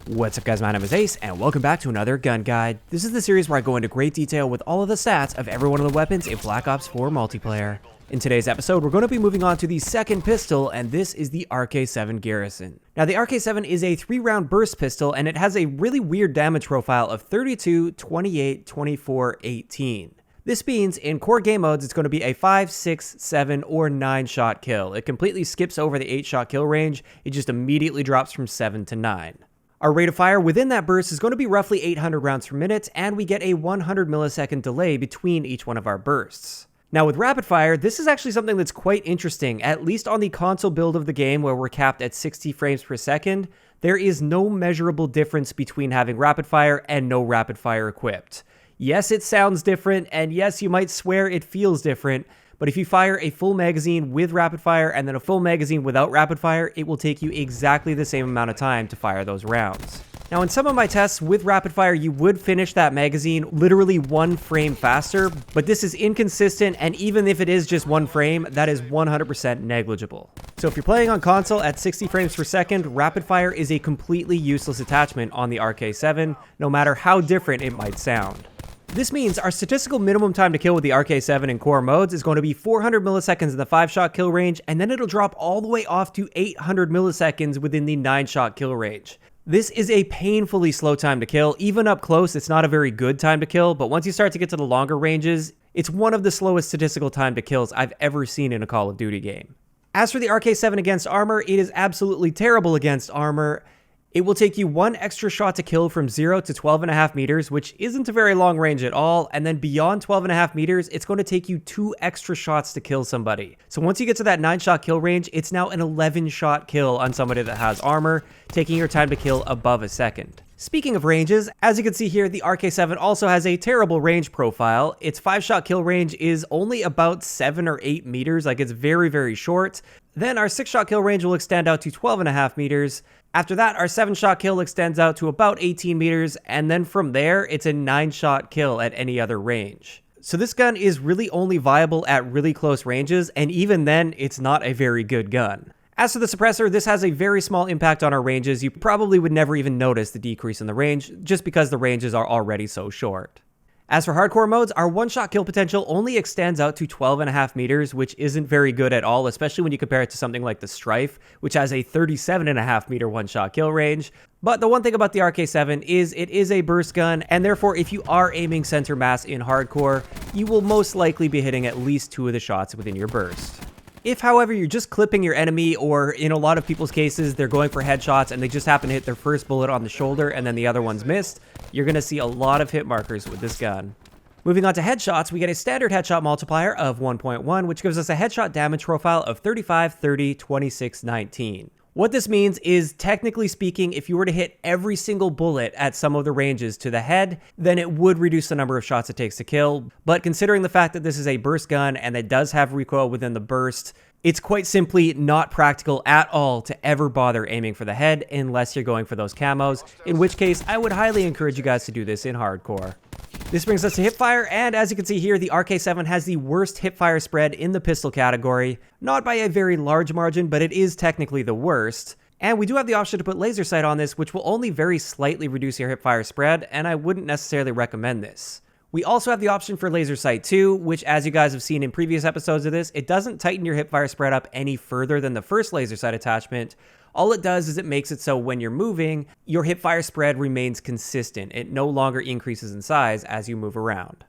What's up guys, my name is Ace, and welcome back to another gun guide. This is the series where I go into great detail with all of the stats of every one of the weapons in Black Ops 4 multiplayer. In today's episode, we're going to be moving on to the second pistol, and this is the RK7 Garrison. Now the RK7 is a 3-round burst pistol, and it has a really weird damage profile of 32, 28, 24, 18. This means in core game modes, it's going to be a 5, 6, 7, or 9 shot kill. It completely skips over the 8 shot kill range, it just immediately drops from 7 to 9. Our rate of fire within that burst is going to be roughly 800 rounds per minute, and we get a 100 millisecond delay between each one of our bursts. Now with rapid fire, this is actually something that's quite interesting, at least on the console build of the game where we're capped at 60 frames per second. There is no measurable difference between having rapid fire and no rapid fire equipped. Yes, it sounds different, and yes, you might swear it feels different, but if you fire a full magazine with rapid fire and then a full magazine without rapid fire, it will take you exactly the same amount of time to fire those rounds. Now in some of my tests with rapid fire, you would finish that magazine literally 1 frame faster, but this is inconsistent, and even if it is just 1 frame, that is 100% negligible. So if you're playing on console at 60 frames per second, rapid fire is a completely useless attachment on the RK7, no matter how different it might sound. This means our statistical minimum time to kill with the RK7 in core modes is going to be 400 milliseconds in the 5-shot kill range, and then it'll drop all the way off to 800 milliseconds within the 9-shot kill range. This is a painfully slow time to kill. Even up close, it's not a very good time to kill, but once you start to get to the longer ranges, it's one of the slowest statistical time to kills I've ever seen in a Call of Duty game. As for the RK7 against armor, it is absolutely terrible against armor. It will take you 1 extra shot to kill from 0 to 12.5 meters, which isn't a very long range at all, and then beyond 12.5 meters, it's going to take you 2 extra shots to kill somebody. So once you get to that 9-shot kill range, it's now an 11-shot kill on somebody that has armor, taking your time to kill above a second. Speaking of ranges, as you can see here, the RK7 also has a terrible range profile. Its 5-shot kill range is only about 7 or 8 meters, like it's very, very short. Then our 6-shot kill range will extend out to 12.5 meters. After that, our 7-shot kill extends out to about 18 meters, and then from there, it's a 9-shot kill at any other range. So this gun is really only viable at really close ranges, and even then, it's not a very good gun. As for the suppressor, this has a very small impact on our ranges. You probably would never even notice the decrease in the range, just because the ranges are already so short. As for hardcore modes, our 1-shot kill potential only extends out to 12.5 meters, which isn't very good at all, especially when you compare it to something like the Strife, which has a 37.5 meter 1-shot kill range. But the one thing about the RK7 is it is a burst gun, and therefore if you are aiming center mass in hardcore, you will most likely be hitting at least 2 of the shots within your burst. If, however, you're just clipping your enemy, or in a lot of people's cases, they're going for headshots and they just happen to hit their first bullet on the shoulder and then the other one's missed, you're going to see a lot of hit markers with this gun. Moving on to headshots, we get a standard headshot multiplier of 1.1, which gives us a headshot damage profile of 35, 30, 26, 19. What this means is, technically speaking, if you were to hit every single bullet at some of the ranges to the head, then it would reduce the number of shots it takes to kill. But considering the fact that this is a burst gun and it does have recoil within the burst, it's quite simply not practical at all to ever bother aiming for the head unless you're going for those camos, in which case I would highly encourage you guys to do this in hardcore. This brings us to hipfire, and as you can see here, the RK7 has the worst hipfire spread in the pistol category. Not by a very large margin, but it is technically the worst. And we do have the option to put laser sight on this, which will only very slightly reduce your hipfire spread, and I wouldn't necessarily recommend this. We also have the option for laser sight too, which, as you guys have seen in previous episodes of this, it doesn't tighten your hipfire spread up any further than the first laser sight attachment. All it does is it makes it so when you're moving, your hipfire spread remains consistent. It no longer increases in size as you move around.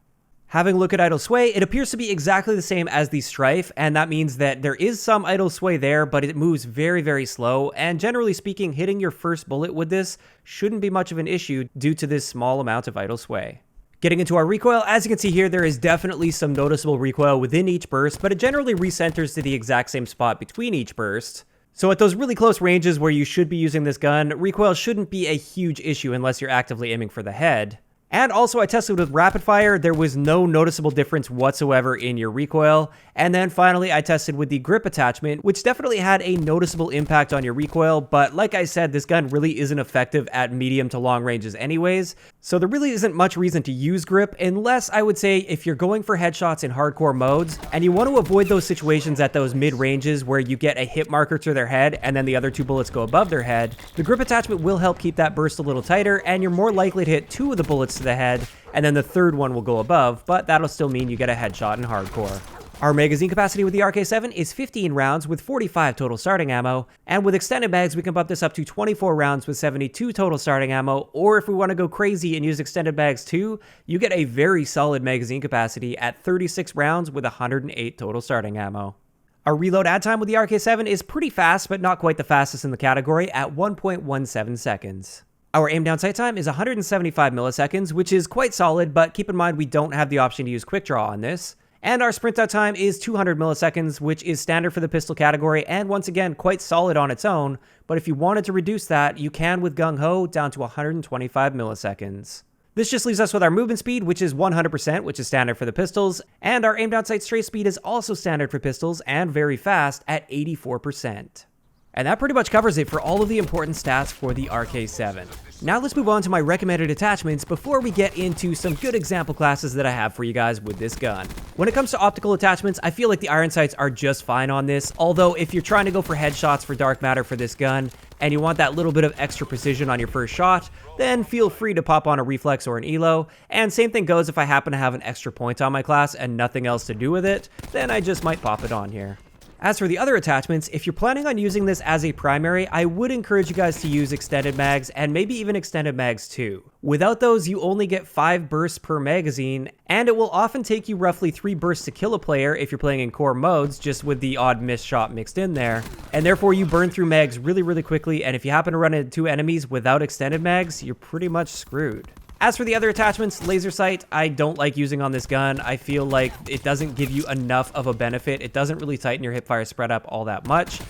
Having a look at idle sway, it appears to be exactly the same as the Strife, and that means that there is some idle sway there, but it moves very, very slow, and generally speaking, hitting your first bullet with this shouldn't be much of an issue due to this small amount of idle sway. Getting into our recoil, as you can see here, there is definitely some noticeable recoil within each burst, but it generally recenters to the exact same spot between each burst. So at those really close ranges where you should be using this gun, recoil shouldn't be a huge issue unless you're actively aiming for the head. And also I tested with rapid fire, there was no noticeable difference whatsoever in your recoil. And then finally I tested with the grip attachment, which definitely had a noticeable impact on your recoil, but like I said, this gun really isn't effective at medium to long ranges anyways, so there really isn't much reason to use grip unless I would say if you're going for headshots in hardcore modes and you want to avoid those situations at those mid ranges where you get a hit marker to their head and then the other 2 bullets go above their head, the grip attachment will help keep that burst a little tighter and you're more likely to hit 2 of the bullets to the head and then the 3rd one will go above, but that'll still mean you get a headshot in hardcore. Our magazine capacity with the RK7 is 15 rounds with 45 total starting ammo, and with extended mags we can bump this up to 24 rounds with 72 total starting ammo, or if we want to go crazy and use extended mags too, you get a very solid magazine capacity at 36 rounds with 108 total starting ammo. Our reload add time with the RK7 is pretty fast, but not quite the fastest in the category at 1.17 seconds. Our aim down sight time is 175 milliseconds, which is quite solid, but keep in mind we don't have the option to use quick draw on this. And our sprint out time is 200 milliseconds, which is standard for the pistol category, and once again, quite solid on its own, but if you wanted to reduce that, you can with Gung Ho down to 125 milliseconds. This just leaves us with our movement speed, which is 100%, which is standard for the pistols, and our aim down sight strafe speed is also standard for pistols and very fast at 84%. And that pretty much covers it for all of the important stats for the RK7. Now let's move on to my recommended attachments before we get into some good example classes that I have for you guys with this gun. When it comes to optical attachments, I feel like the iron sights are just fine on this, although if you're trying to go for headshots for dark matter for this gun, and you want that little bit of extra precision on your first shot, then feel free to pop on a reflex or an elo, and same thing goes if I happen to have an extra point on my class and nothing else to do with it, then I just might pop it on here. As for the other attachments, if you're planning on using this as a primary, I would encourage you guys to use extended mags and maybe even extended mags too. Without those, you only get 5 bursts per magazine, and it will often take you roughly 3 bursts to kill a player if you're playing in core modes, just with the odd missed shot mixed in there. And therefore you burn through mags really quickly, and if you happen to run into 2 enemies without extended mags, you're pretty much screwed. As for the other attachments, laser sight, I don't like using on this gun. I feel like it doesn't give you enough of a benefit. It doesn't really tighten your hipfire spread up all that much.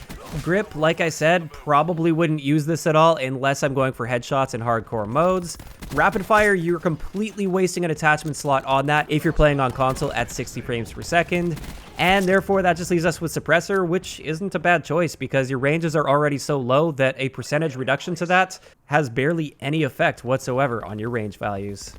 Grip, like I said, probably wouldn't use this at all unless I'm going for headshots in hardcore modes. Rapid fire, you're completely wasting an attachment slot on that if you're playing on console at 60 frames per second. And therefore that just leaves us with suppressor, which isn't a bad choice because your ranges are already so low that a percentage reduction to that has barely any effect whatsoever on your range values.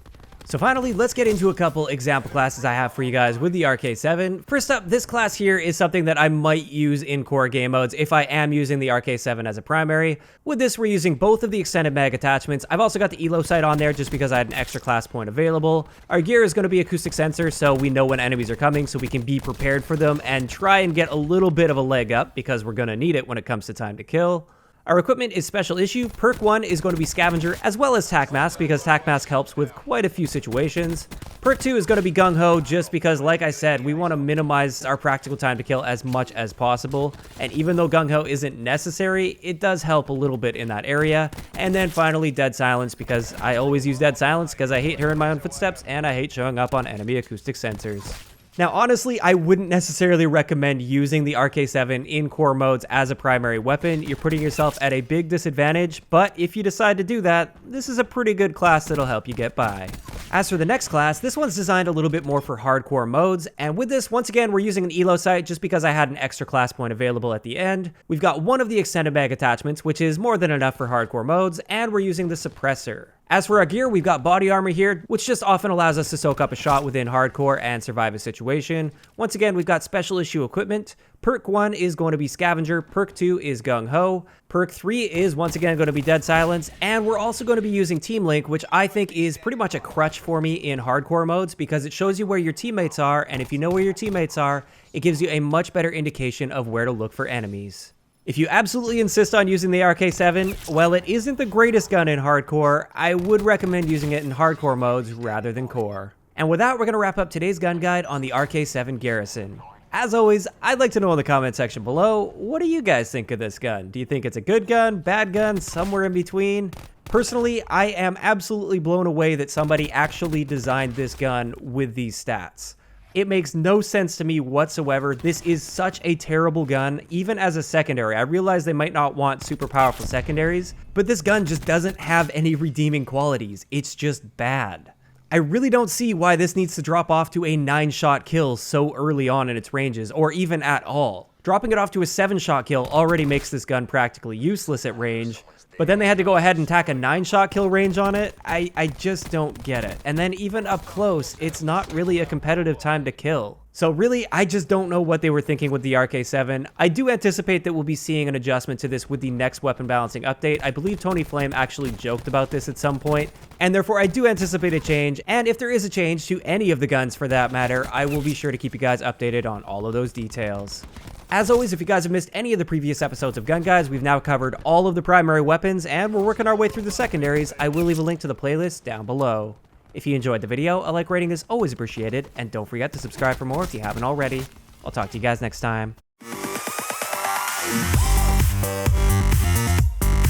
So finally, let's get into a couple example classes I have for you guys with the RK7. First up, this class here is something that I might use in core game modes if I am using the RK7 as a primary. With this, we're using both of the extended mag attachments. I've also got the elo sight on there just because I had an extra class point available. Our gear is going to be acoustic sensor, so we know when enemies are coming so we can be prepared for them and try and get a little bit of a leg up because we're going to need it when it comes to time to kill. Our equipment is special issue. Perk 1 is going to be Scavenger as well as Tac Mask because Tac Mask helps with quite a few situations. Perk 2 is going to be Gung Ho just because, like I said, we want to minimize our practical time to kill as much as possible. And even though Gung Ho isn't necessary, it does help a little bit in that area. And then finally, Dead Silence because I always use Dead Silence because I hate hearing my own footsteps and I hate showing up on enemy acoustic sensors. Now, honestly, I wouldn't necessarily recommend using the RK7 in core modes as a primary weapon. You're putting yourself at a big disadvantage, but if you decide to do that, this is a pretty good class that'll help you get by. As for the next class, this one's designed a little bit more for hardcore modes, and with this, once again, we're using an elo sight just because I had an extra class point available at the end. We've got one of the extended mag attachments, which is more than enough for hardcore modes, and we're using the suppressor. As for our gear, we've got body armor here, which just often allows us to soak up a shot within hardcore and survive a situation. Once again, we've got special issue equipment. Perk 1 is going to be Scavenger, Perk 2 is Gung Ho, Perk 3 is once again going to be Dead Silence, and we're also going to be using Team Link, which I think is pretty much a crutch for me in hardcore modes because it shows you where your teammates are, and if you know where your teammates are, it gives you a much better indication of where to look for enemies. If you absolutely insist on using the RK7, well, it isn't the greatest gun in hardcore. I would recommend using it in hardcore modes rather than core. And with that, we're going to wrap up today's gun guide on the RK7 Garrison. As always, I'd like to know in the comment section below, what do you guys think of this gun? Do you think it's a good gun, bad gun, somewhere in between? Personally, I am absolutely blown away that somebody actually designed this gun with these stats. It makes no sense to me whatsoever. This is such a terrible gun, even as a secondary. I realize they might not want super powerful secondaries, but this gun just doesn't have any redeeming qualities. It's just bad. I really don't see why this needs to drop off to a 9-shot kill so early on in its ranges, or even at all. Dropping it off to a 7-shot kill already makes this gun practically useless at range, but then they had to go ahead and tack a 9-shot kill range on it. I just don't get it. And then even up close, it's not really a competitive time to kill. So really, I just don't know what they were thinking with the RK7. I do anticipate that we'll be seeing an adjustment to this with the next weapon balancing update. I believe Tony Flame actually joked about this at some point, and therefore I do anticipate a change. And if there is a change to any of the guns for that matter, I will be sure to keep you guys updated on all of those details. As always, if you guys have missed any of the previous episodes of Gun Guys, we've now covered all of the primary weapons, and we're working our way through the secondaries. I will leave a link to the playlist down below. If you enjoyed the video, a like rating is always appreciated, and don't forget to subscribe for more if you haven't already. I'll talk to you guys next time.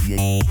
Yeah.